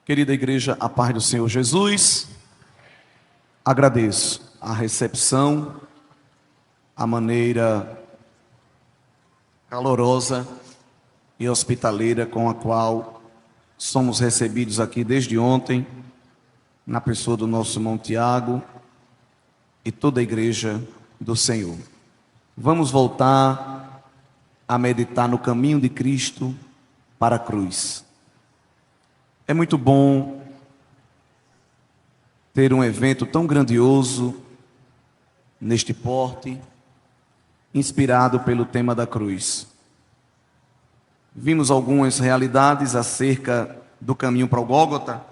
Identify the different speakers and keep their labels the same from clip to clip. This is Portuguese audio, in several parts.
Speaker 1: Querida igreja, a paz do Senhor Jesus, agradeço a recepção, a maneira calorosa e hospitaleira com a qual somos recebidos aqui desde ontem, na pessoa do nosso irmão Tiago e toda a igreja do Senhor. Vamos voltar a meditar no caminho de Cristo para a cruz. É muito bom ter um evento tão grandioso neste porte, inspirado pelo tema da cruz. Vimos algumas realidades acerca do caminho para o Gólgota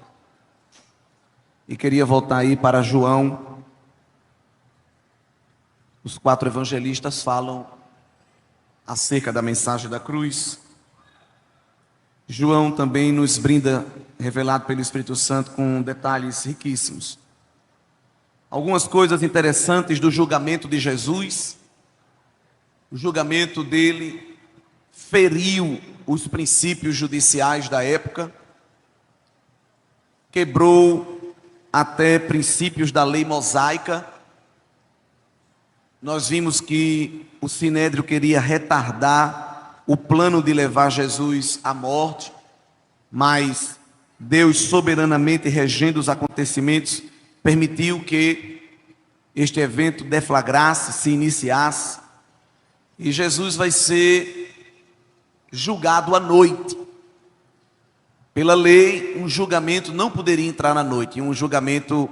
Speaker 1: e queria voltar aí para João. Os 4 evangelistas falam acerca da mensagem da cruz. João também nos brinda, revelado pelo Espírito Santo, com detalhes riquíssimos. Algumas coisas interessantes do julgamento de Jesus. O julgamento dele feriu os princípios judiciais da época, quebrou até princípios da lei mosaica. Nós vimos que o Sinédrio queria retardar o plano de levar Jesus à morte, mas Deus, soberanamente regendo os acontecimentos, permitiu que este evento deflagrasse, se iniciasse, e Jesus vai ser julgado à noite. Pela lei, um julgamento não poderia entrar na noite, um julgamento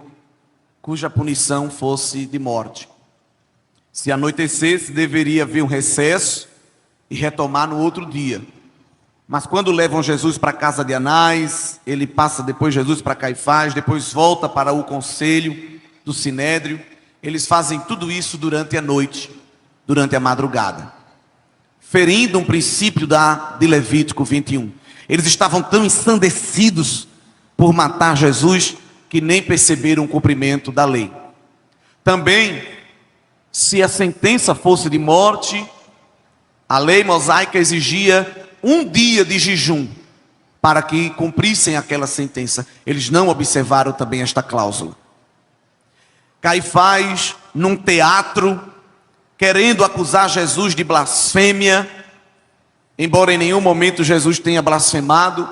Speaker 1: cuja punição fosse de morte. Se anoitecesse, deveria haver um recesso e retomar no outro dia. Mas quando levam Jesus para a casa de Anás, ele passa depois Jesus para Caifás, depois volta para o conselho do Sinédrio. Eles fazem tudo isso durante a noite, durante a madrugada, ferindo um princípio de Levítico 21. Eles estavam tão ensandecidos por matar Jesus que nem perceberam o cumprimento da lei. Também, se a sentença fosse de morte, a lei mosaica exigia um dia de jejum para que cumprissem aquela sentença. Eles não observaram também esta cláusula. Caifás, num teatro, querendo acusar Jesus de blasfêmia, embora em nenhum momento Jesus tenha blasfemado,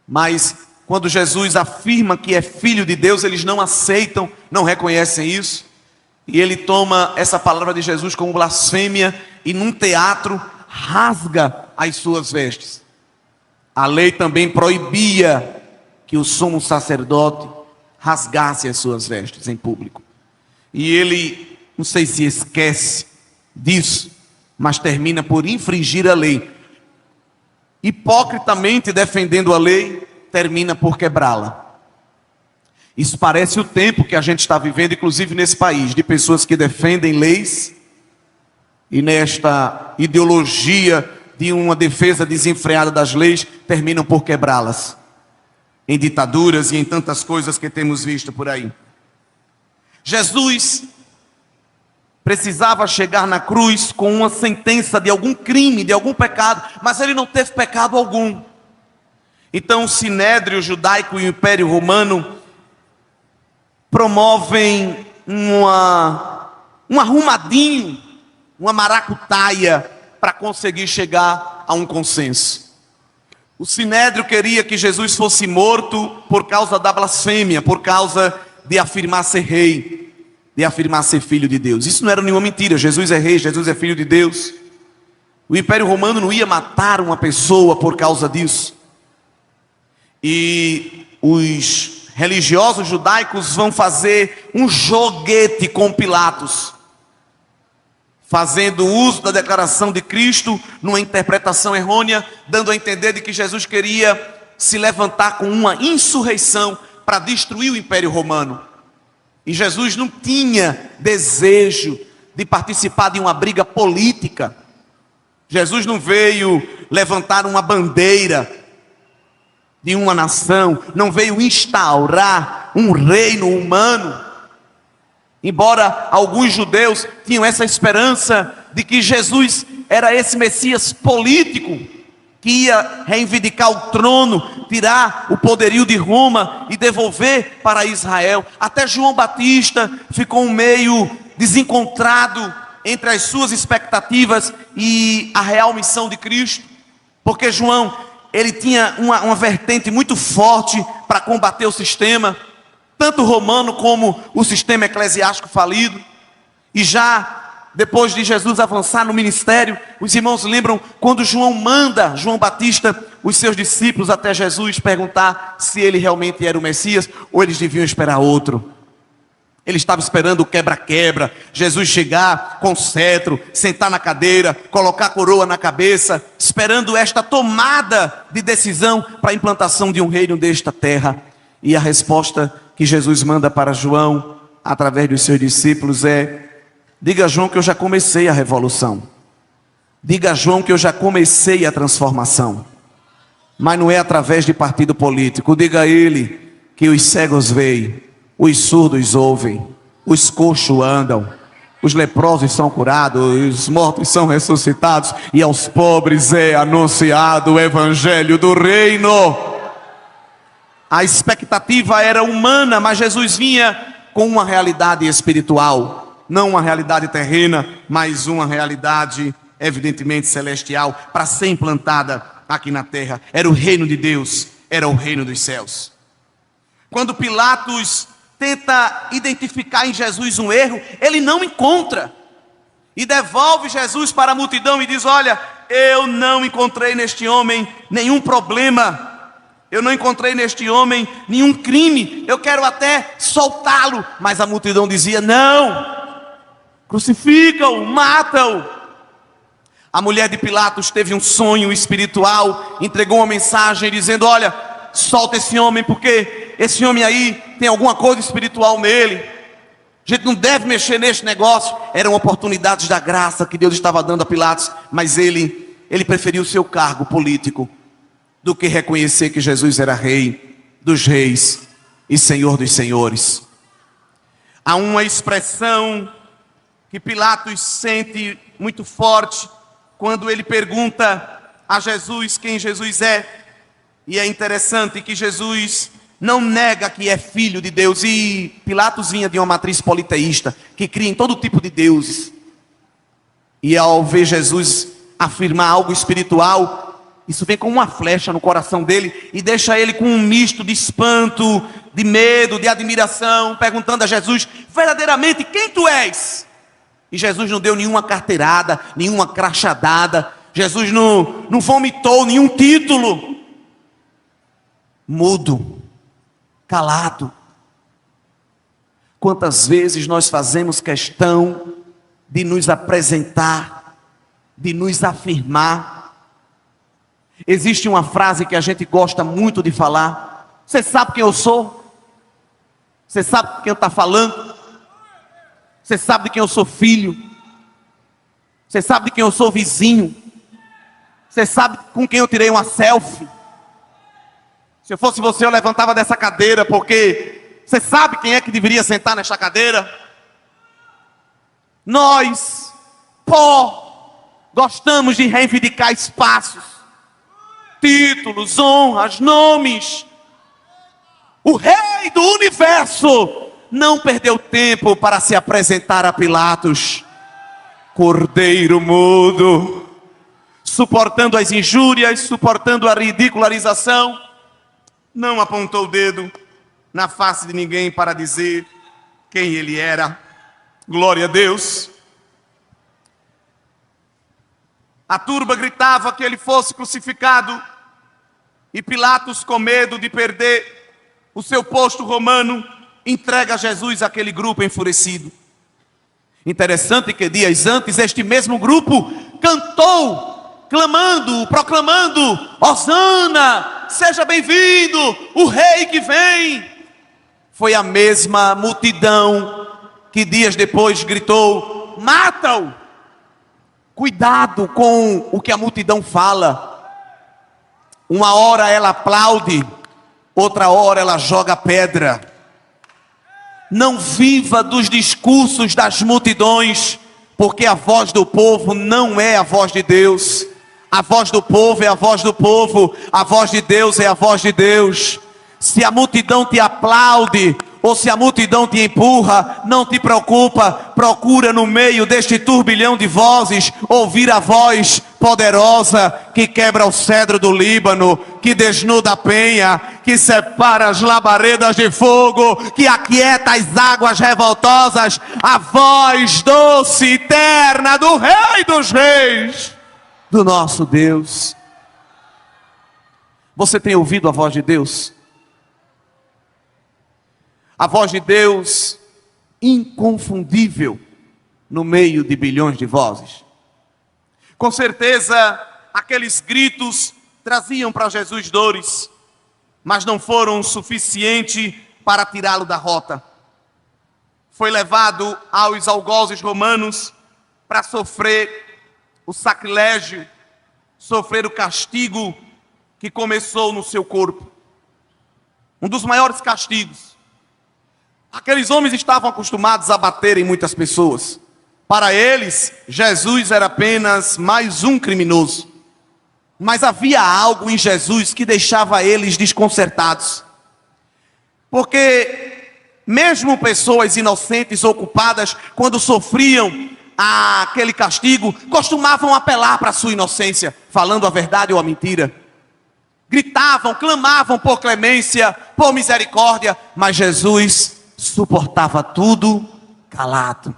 Speaker 1: mas quando Jesus afirma que é filho de Deus, eles não aceitam, não reconhecem isso, e ele toma essa palavra de Jesus como blasfêmia, e num teatro rasga as suas vestes. A lei também proibia que o sumo sacerdote rasgasse as suas vestes em público. E ele, não sei se esquece disso, mas termina por infringir a lei. Hipocritamente defendendo a lei, termina por quebrá-la. Isso parece o tempo que a gente está vivendo, inclusive nesse país, de pessoas que defendem leis e nesta ideologia de uma defesa desenfreada das leis, terminam por quebrá-las. Em ditaduras e em tantas coisas que temos visto por aí. Jesus precisava chegar na cruz com uma sentença de algum crime, de algum pecado, mas ele não teve pecado algum. Então o Sinédrio judaico e o Império Romano promovem um arrumadinho, uma maracutaia para conseguir chegar a um consenso. O Sinédrio queria que Jesus fosse morto por causa da blasfêmia, por causa de afirmar ser rei, de afirmar ser filho de Deus. Isso não era nenhuma mentira. Jesus é rei, Jesus é filho de Deus. O Império Romano não ia matar uma pessoa por causa disso. E os religiosos judaicos vão fazer um joguete com Pilatos, fazendo uso da declaração de Cristo numa interpretação errônea, dando a entender de que Jesus queria se levantar com uma insurreição para destruir o Império Romano. E Jesus não tinha desejo de participar de uma briga política. Jesus não veio levantar uma bandeira de uma nação, não veio instaurar um reino humano. Embora alguns judeus tinham essa esperança de que Jesus era esse Messias político, que ia reivindicar o trono, tirar o poderio de Roma e devolver para Israel. Até João Batista ficou meio desencontrado entre as suas expectativas e a real missão de Cristo, porque João, ele tinha uma vertente muito forte para combater o sistema, tanto romano como o sistema eclesiástico falido. E já depois de Jesus avançar no ministério, os irmãos lembram quando João Batista, os seus discípulos até Jesus perguntar se ele realmente era o Messias ou eles deviam esperar outro. Ele estava esperando o quebra-quebra, Jesus chegar com cetro, sentar na cadeira, colocar a coroa na cabeça, esperando esta tomada de decisão para a implantação de um reino desta terra. E a resposta que Jesus manda para João, através dos seus discípulos, é: diga a João que eu já comecei a revolução. Diga a João que eu já comecei a transformação. Mas não é através de partido político. Diga a ele que os cegos veem, os surdos ouvem, os coxos andam, os leprosos são curados, os mortos são ressuscitados, e aos pobres é anunciado o evangelho do reino. A expectativa era humana, mas Jesus vinha com uma realidade espiritual, não uma realidade terrena, mas uma realidade evidentemente celestial, para ser implantada aqui na terra. Era o reino de Deus, era o reino dos céus. Quando Pilatos tenta identificar em Jesus um erro, ele não encontra, e devolve Jesus para a multidão e diz: olha, eu não encontrei neste homem nenhum problema, eu não encontrei neste homem nenhum crime, eu quero até soltá-lo. Mas a multidão dizia: não, crucifica-o, mata-o. A mulher de Pilatos teve um sonho espiritual, entregou uma mensagem dizendo: olha, solta esse homem, porque esse homem aí tem alguma coisa espiritual nele, a gente não deve mexer neste negócio. Eram oportunidades da graça que Deus estava dando a Pilatos, mas ele preferiu o seu cargo político do que reconhecer que Jesus era rei dos reis e senhor dos senhores. Há uma expressão que Pilatos sente muito forte quando ele pergunta a Jesus quem Jesus é. E é interessante que Jesus não nega que é filho de Deus. E Pilatos vinha de uma matriz politeísta, que cria em todo tipo de deuses. E ao ver Jesus afirmar algo espiritual, isso vem como uma flecha no coração dele e deixa ele com um misto de espanto, de medo, de admiração, perguntando a Jesus: verdadeiramente quem tu és? E Jesus não deu nenhuma carteirada, nenhuma crachadada. Jesus não vomitou nenhum título. Mudo, calado. Quantas vezes nós fazemos questão de nos apresentar, de nos afirmar. Existe uma frase que a gente gosta muito de falar: você sabe quem eu sou? Você sabe quem eu está falando? Você sabe de quem eu sou filho? Você sabe de quem eu sou vizinho? Você sabe com quem eu tirei uma selfie? Se eu fosse você, eu levantava dessa cadeira, porque você sabe quem é que deveria sentar nesta cadeira? Nós, gostamos de reivindicar espaços, títulos, honras, nomes. O rei do universo não perdeu tempo para se apresentar a Pilatos, cordeiro mudo, suportando as injúrias, suportando a ridicularização. Não apontou o dedo na face de ninguém para dizer quem ele era. Glória a Deus. A turba gritava que ele fosse crucificado, e Pilatos, com medo de perder o seu posto romano, entrega Jesus àquele grupo enfurecido. Interessante que dias antes este mesmo grupo cantou, clamando, proclamando: Hosana, seja bem-vindo, o rei que vem. Foi a mesma multidão que dias depois gritou: mata-o. Cuidado com o que a multidão fala. Uma hora ela aplaude, outra hora ela joga pedra. Não viva dos discursos das multidões, porque a voz do povo não é a voz de Deus. A voz do povo é a voz do povo, a voz de Deus é a voz de Deus. Se a multidão te aplaude, ou se a multidão te empurra, não te preocupa, procura no meio deste turbilhão de vozes, ouvir a voz poderosa, que quebra o cedro do Líbano, que desnuda a penha, que separa as labaredas de fogo, que aquieta as águas revoltosas, a voz doce e terna do Rei dos Reis, do nosso Deus. Você tem ouvido a voz de Deus? A voz de Deus inconfundível no meio de bilhões de vozes. Com certeza, aqueles gritos traziam para Jesus dores, mas não foram suficientes para tirá-lo da rota. Foi levado aos algozes romanos para sofrer o sacrilégio, sofrer o castigo que começou no seu corpo. Um dos maiores castigos. Aqueles homens estavam acostumados a baterem muitas pessoas. Para eles, Jesus era apenas mais um criminoso. Mas havia algo em Jesus que deixava eles desconcertados. Porque mesmo pessoas inocentes ou culpadas, quando sofriam aquele castigo, costumavam apelar para a sua inocência, falando a verdade ou a mentira. Gritavam, clamavam por clemência, por misericórdia, mas Jesus suportava tudo calado.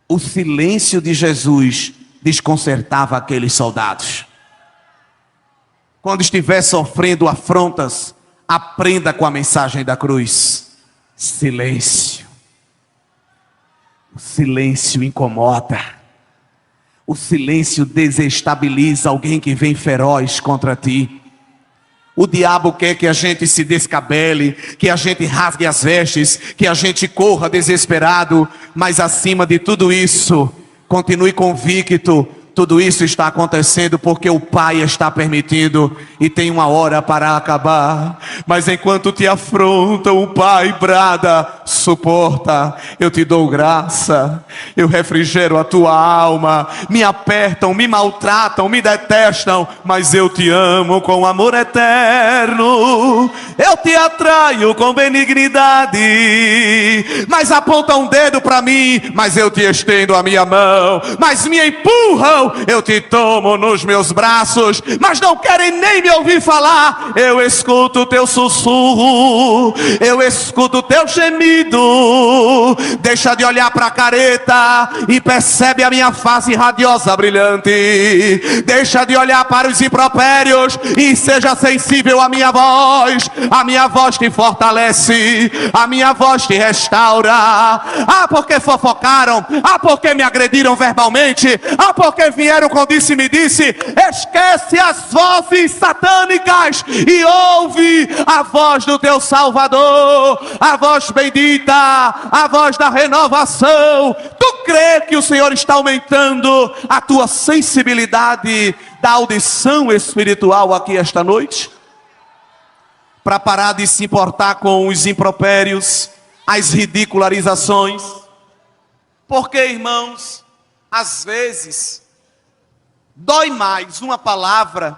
Speaker 1: O silêncio de Jesus desconcertava aqueles soldados. Quando estiver sofrendo afrontas, aprenda com a mensagem da cruz: silêncio. O silêncio incomoda. O silêncio desestabiliza alguém que vem feroz contra ti. O diabo quer que a gente se descabele, que a gente rasgue as vestes, que a gente corra desesperado, mas acima de tudo isso, continue convicto. Tudo isso está acontecendo porque o Pai está permitindo e tem uma hora para acabar. Mas enquanto te afrontam, o Pai brada: suporta, eu te dou graça, eu refrigero a tua alma. Me apertam, me maltratam, me detestam, mas eu te amo com amor eterno. Eu te atraio com benignidade, mas apontam um dedo para mim, mas eu te estendo a minha mão. Mas me empurram, eu te tomo nos meus braços, mas não querem nem me ouvir falar. Eu escuto o teu sussurro, eu escuto o teu gemido. Deixa de olhar para a careta e percebe a minha face radiosa, brilhante. Deixa de olhar para os impropérios e seja sensível à minha voz. A minha voz te fortalece, a minha voz te restaura. Ah, porque fofocaram, ah, porque me agrediram verbalmente, ah, porque vieram com disse-me-disse. Esquece as vozes satânicas e ouve a voz do teu Salvador, a voz bendita, a voz da renovação. Tu crê que o Senhor está aumentando a tua sensibilidade da audição espiritual aqui esta noite? Para parar de se importar com os impropérios, as ridicularizações. Porque, irmãos, às vezes dói mais uma palavra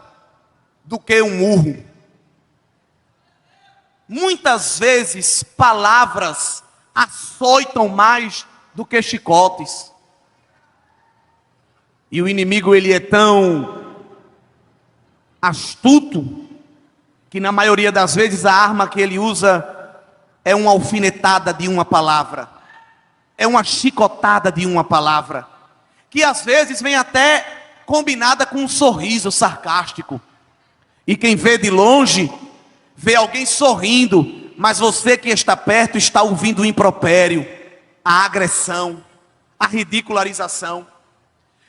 Speaker 1: do que um murro. Muitas vezes palavras açoitam mais do que chicotes. E o inimigo, ele é tão astuto que na maioria das vezes a arma que ele usa é uma alfinetada de uma palavra, é uma chicotada de uma palavra, que às vezes vem até combinada com um sorriso sarcástico. E quem vê de longe, vê alguém sorrindo, mas você que está perto está ouvindo o impropério, a agressão, a ridicularização.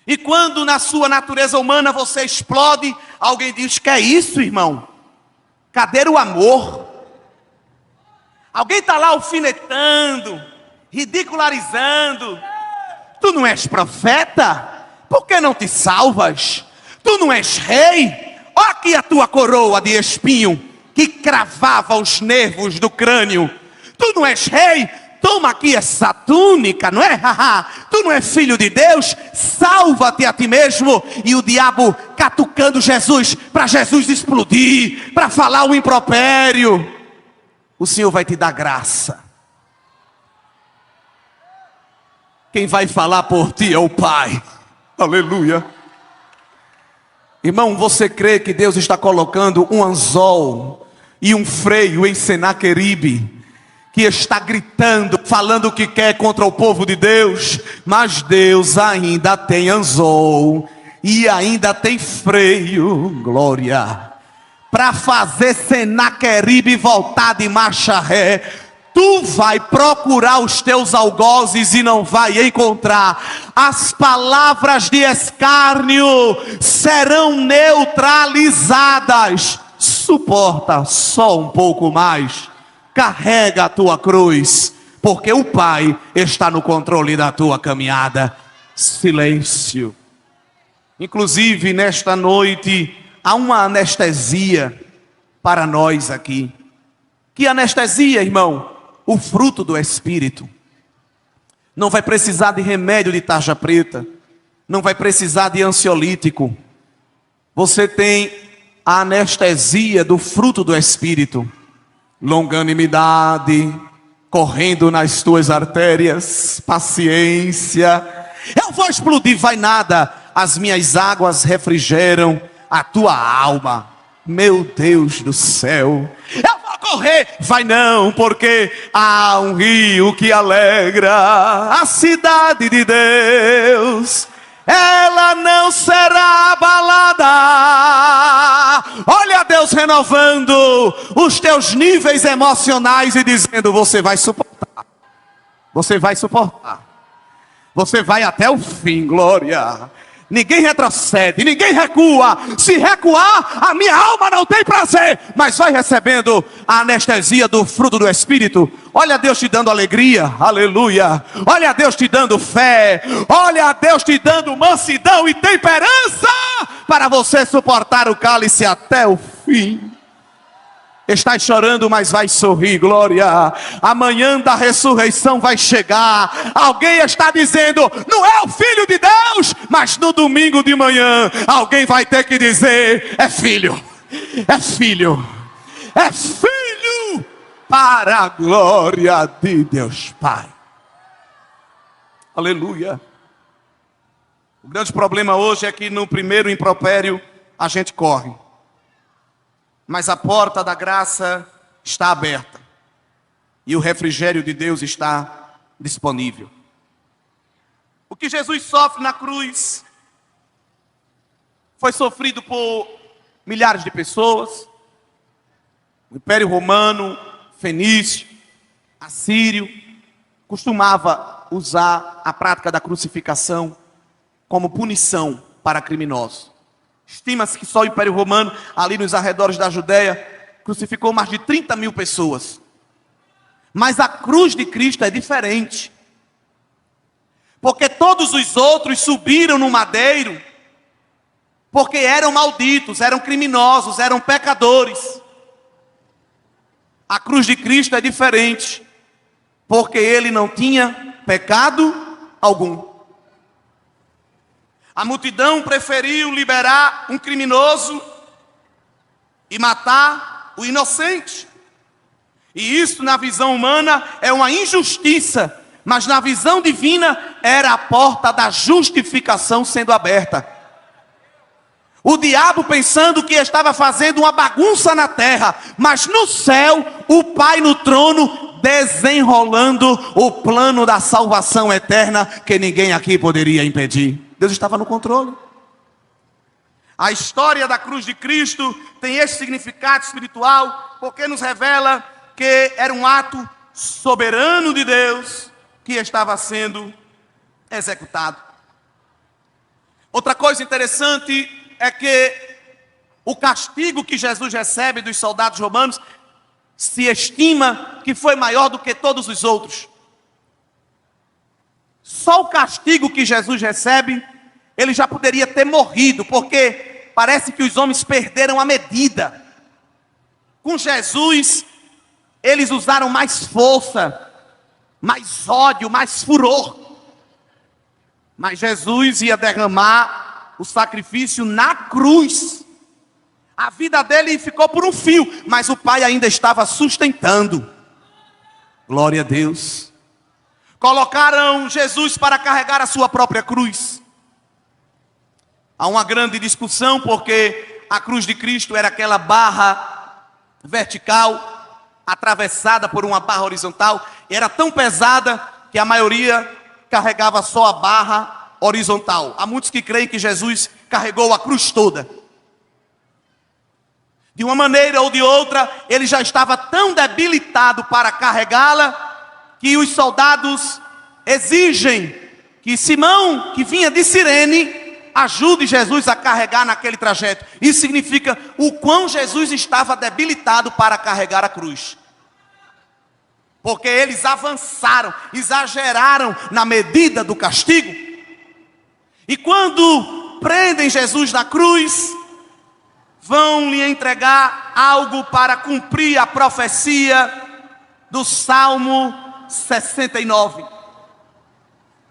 Speaker 1: E quando na sua natureza humana você explode, alguém diz: que é isso, irmão? Cadê o amor? Alguém está lá alfinetando, ridicularizando. Tu não és profeta? Por que não te salvas? Tu não és rei? Olha aqui a tua coroa de espinho que cravava os nervos do crânio. Tu não és rei? toma aqui essa túnica, não é? Tu não é filho de Deus? Salva-te a ti mesmo. E o diabo catucando Jesus, para Jesus explodir, para falar o impropério. O Senhor vai te dar graça. Quem vai falar por ti é o Pai. Aleluia. Irmão, você crê que Deus está colocando um anzol e um freio em Senaqueribe, que está gritando, falando o que quer contra o povo de Deus, mas Deus ainda tem anzol e ainda tem freio, glória, para fazer Senaqueribe voltar de marcha ré. Tu vai procurar os teus algozes e não vai encontrar. As palavras de escárnio serão neutralizadas. Suporta só um pouco mais. Carrega a tua cruz, porque o Pai está no controle da tua caminhada. Silêncio. Inclusive nesta noite há uma anestesia para nós aqui. Que anestesia, irmão? O fruto do Espírito. Não vai precisar de remédio de tarja preta. Não vai precisar de ansiolítico. Você tem a anestesia do fruto do Espírito. Longanimidade correndo nas tuas artérias. Paciência. Eu vou explodir, vai nada. As minhas águas refrigeram a tua alma. Meu Deus do céu. Eu vou correr, vai não, porque há um rio que alegra a cidade de Deus. Ela não será abalada. Olha Deus renovando os teus níveis emocionais e dizendo: você vai suportar. Você vai suportar. Você vai até o fim, glória. Ninguém retrocede, ninguém recua. Se recuar, a minha alma não tem prazer. Mas vai recebendo a anestesia do fruto do Espírito. Olha Deus te dando alegria, aleluia. Olha Deus te dando fé. Olha Deus te dando mansidão e temperança, para você suportar o cálice até o fim. Estás chorando, mas vai sorrir, glória. Amanhã da ressurreição vai chegar. Alguém está dizendo: não é o Filho de Deus, mas no domingo de manhã alguém vai ter que dizer: é filho, é filho, é filho, para a glória de Deus Pai. Aleluia. O grande problema hoje é que no primeiro impropério a gente corre, mas a porta da graça está aberta e o refrigério de Deus está disponível. O que Jesus sofre na cruz foi sofrido por milhares de pessoas. O Império Romano, Fenício, Assírio costumava usar a prática da crucificação como punição para criminosos. Estima-se que só o Império Romano, ali nos arredores da Judéia, crucificou mais de 30 mil pessoas. Mas a cruz de Cristo é diferente. Porque todos os outros subiram no madeiro, porque eram malditos, eram criminosos, eram pecadores. A cruz de Cristo é diferente, porque ele não tinha pecado algum. A multidão preferiu liberar um criminoso e matar o inocente. E isso, na visão humana, é uma injustiça, mas na visão divina era a porta da justificação sendo aberta. O diabo pensando que estava fazendo uma bagunça na terra, mas no céu, o Pai no trono desenrolando o plano da salvação eterna que ninguém aqui poderia impedir. Deus estava no controle. A história da cruz de Cristo tem esse significado espiritual, porque nos revela que era um ato soberano de Deus que estava sendo executado. Outra coisa interessante é que o castigo que Jesus recebe dos soldados romanos se estima que foi maior do que todos os outros. Só o castigo que Jesus recebe, ele já poderia ter morrido, porque parece que os homens perderam a medida. Com Jesus, eles usaram mais força. mais ódio, mais furor. Mas Jesus ia derramar o sacrifício na cruz. A vida dele ficou por um fio, mas o Pai ainda estava sustentando. Glória a Deus. Colocaram Jesus para carregar a sua própria cruz. Há uma grande discussão, porque a cruz de Cristo era aquela barra vertical, atravessada por uma barra horizontal. Era tão pesada que a maioria carregava só a barra horizontal. Há muitos que creem que Jesus carregou a cruz toda. De uma maneira ou de outra, ele já estava tão debilitado para carregá-la, que os soldados exigem que Simão, que vinha de Cirene, ajude Jesus a carregar naquele trajeto. Isso significa o quão Jesus estava debilitado para carregar a cruz. Porque eles avançaram, exageraram na medida do castigo. E quando prendem Jesus na cruz, vão lhe entregar algo para cumprir a profecia do Salmo 69.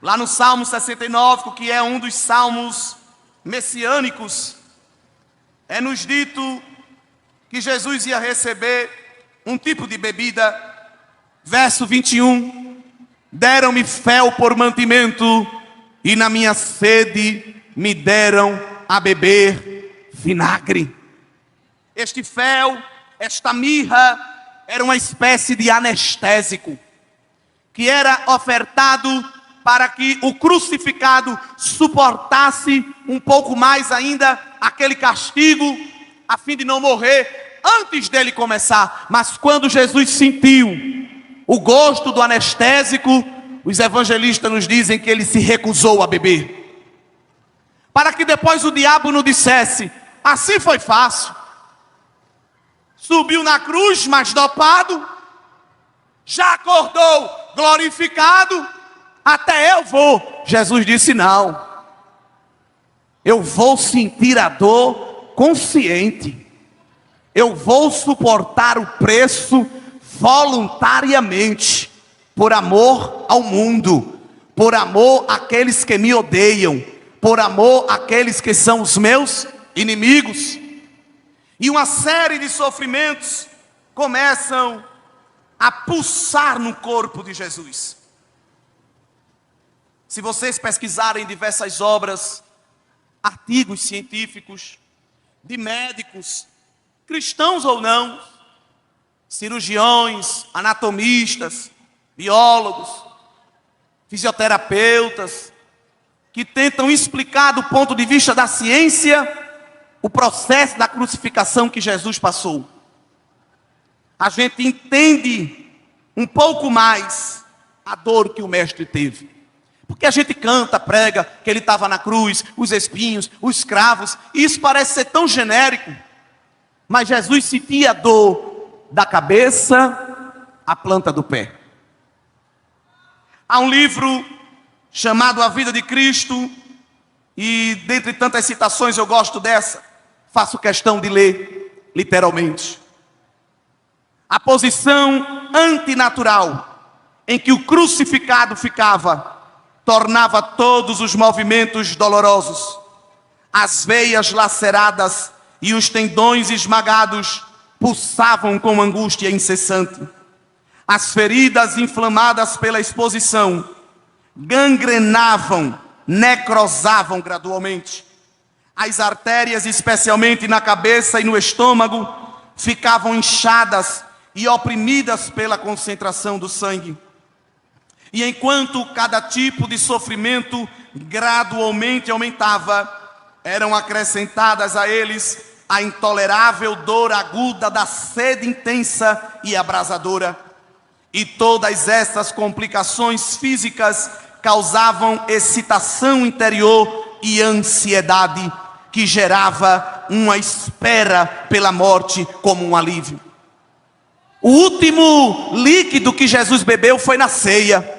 Speaker 1: Lá no Salmo 69, que é um dos salmos messiânicos, é nos dito que Jesus ia receber um tipo de bebida. Verso 21, deram-me fel por mantimento, e na minha sede me deram a beber vinagre. Este fel, esta mirra, era uma espécie de anestésico, que era ofertado para que o crucificado suportasse um pouco mais ainda aquele castigo, a fim de não morrer antes dele começar. Mas quando Jesus sentiu o gosto do anestésico, os evangelistas nos dizem que ele se recusou a beber, para que depois o diabo não dissesse: assim foi fácil, subiu na cruz mas dopado, já acordou glorificado, até eu vou. Jesus disse: não, eu vou sentir a dor consciente, eu vou suportar o preço voluntariamente, por amor ao mundo, por amor àqueles que me odeiam, por amor àqueles que são os meus inimigos. E uma série de sofrimentos começam a pulsar no corpo de Jesus. Se vocês pesquisarem diversas obras, artigos científicos, de médicos, cristãos ou não, cirurgiões, anatomistas, biólogos, fisioterapeutas, que tentam explicar do ponto de vista da ciência o processo da crucificação que Jesus passou. A gente entende um pouco mais a dor que o mestre teve. Porque a gente canta, prega que ele estava na cruz, os espinhos, os cravos, e isso parece ser tão genérico. Mas Jesus sentia a dor da cabeça à planta do pé. Há um livro chamado A Vida de Cristo, e dentre tantas citações eu gosto dessa, faço questão de ler literalmente. A posição antinatural em que o crucificado ficava tornava todos os movimentos dolorosos. As veias laceradas e os tendões esmagados pulsavam com angústia incessante. As feridas inflamadas pela exposição gangrenavam, necrosavam gradualmente. As artérias, especialmente na cabeça e no estômago, ficavam inchadas e oprimidas pela concentração do sangue. E enquanto cada tipo de sofrimento gradualmente aumentava, eram acrescentadas a eles a intolerável dor aguda da sede intensa e abrasadora. E todas essas complicações físicas causavam excitação interior e ansiedade, que gerava uma espera pela morte como um alívio. O último líquido que Jesus bebeu foi na ceia.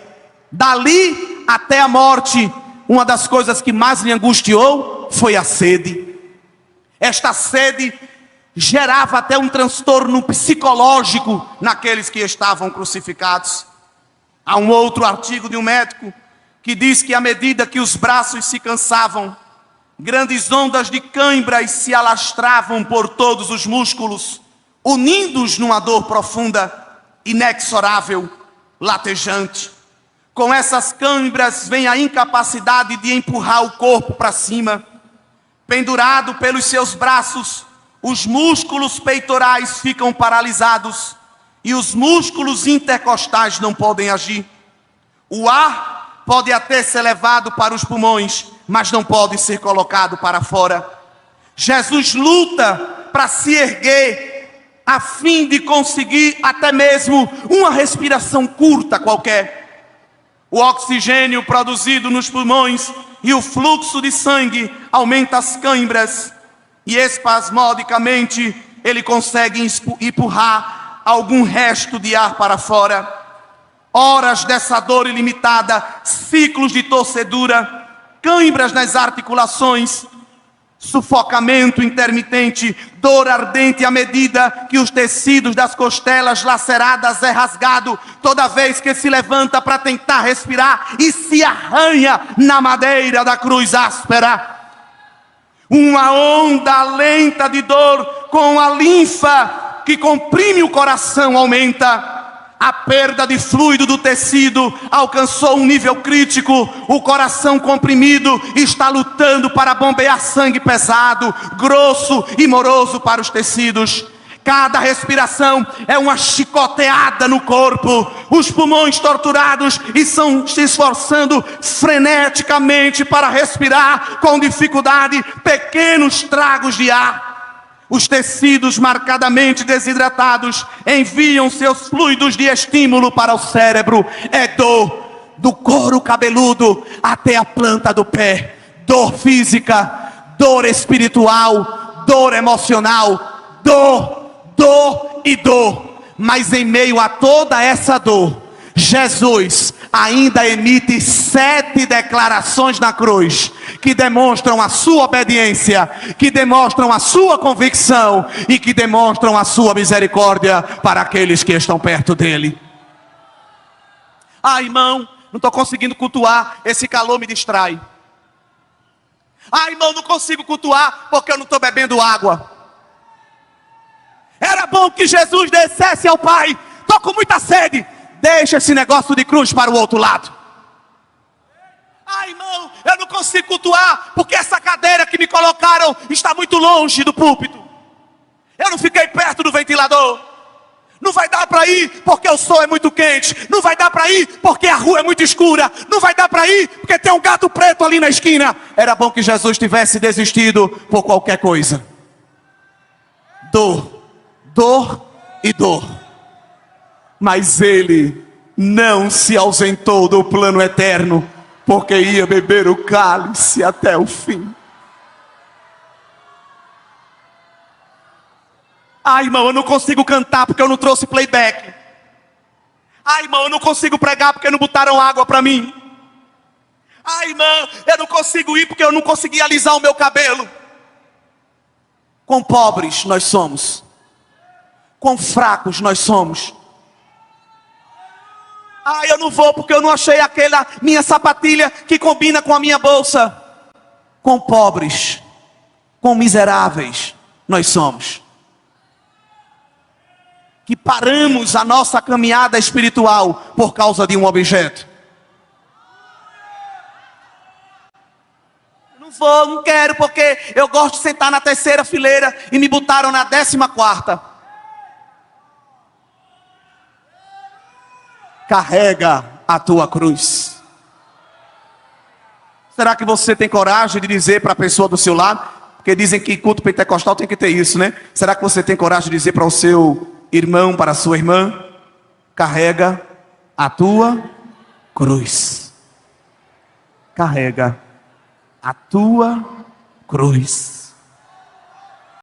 Speaker 1: Dali até a morte, uma das coisas que mais lhe angustiou foi a sede. Esta sede gerava até um transtorno psicológico naqueles que estavam crucificados. Há um outro artigo de um médico que diz que à medida que os braços se cansavam, grandes ondas de cãibras se alastravam por todos os músculos, unindo-os numa dor profunda, inexorável, latejante. Com essas cãibras vem a incapacidade de empurrar o corpo para cima. Pendurado pelos seus braços, os músculos peitorais ficam paralisados e os músculos intercostais não podem agir. O ar pode até ser levado para os pulmões, mas não pode ser colocado para fora. Jesus luta para se erguer, a fim de conseguir até mesmo uma respiração curta qualquer. O oxigênio produzido nos pulmões e o fluxo de sangue aumenta as cãibras, e espasmodicamente ele consegue empurrar algum resto de ar para fora. Horas dessa dor ilimitada, ciclos de torcedura, cãibras nas articulações, sufocamento intermitente, dor ardente à medida que os tecidos das costelas laceradas é rasgado toda vez que se levanta para tentar respirar e se arranha na madeira da cruz áspera. Uma onda lenta de dor com a linfa que comprime o coração aumenta. A perda de fluido do tecido alcançou um nível crítico. O coração comprimido está lutando para bombear sangue pesado, grosso e moroso para os tecidos. Cada respiração é uma chicoteada no corpo. Os pulmões torturados estão se esforçando freneticamente para respirar com dificuldade pequenos tragos de ar. Os tecidos marcadamente desidratados enviam seus fluidos de estímulo para o cérebro. É dor do couro cabeludo até a planta do pé. Dor física, dor espiritual, dor emocional, dor e dor. Mas em meio a toda essa dor, Jesus ainda emite 7 declarações na cruz que demonstram a sua obediência, que demonstram a sua convicção e que demonstram a sua misericórdia para aqueles que estão perto dele. Ah, irmão, não estou conseguindo cultuar, esse calor me distrai. Ah, irmão, não consigo cultuar porque eu não estou bebendo água. Era bom que Jesus descesse ao Pai. Estou com muita sede. Deixa esse negócio de cruz para o outro lado. Ah, irmão, eu não consigo cultuar porque essa cadeira que me colocaram está muito longe do púlpito. Eu não fiquei perto do ventilador. Não vai dar para ir porque o sol é muito quente. Não vai dar para ir porque a rua é muito escura. Não vai dar para ir porque tem um gato preto ali na esquina. Era bom que Jesus tivesse desistido por qualquer coisa. Dor e dor. Mas ele não se ausentou do plano eterno, porque ia beber o cálice até o fim. Ah, irmão, eu não consigo cantar porque eu não trouxe playback. Ah, irmão, eu não consigo pregar porque não botaram água para mim. Ah, irmão, eu não consigo ir porque eu não consegui alisar o meu cabelo. Quão pobres nós somos. Quão fracos nós somos. Ah, eu não vou porque eu não achei aquela minha sapatilha que combina com a minha bolsa. Quão pobres, quão miseráveis nós somos. Que paramos a nossa caminhada espiritual por causa de um objeto. Não vou, não quero porque eu gosto de sentar na 3ª fileira e me botaram na 14ª. Carrega a tua cruz. Será que você tem coragem de dizer para a pessoa do seu lado? Porque dizem que culto pentecostal tem que ter isso, né? Será que você tem coragem de dizer para o seu irmão, para a sua irmã? Carrega a tua cruz. Carrega a tua cruz.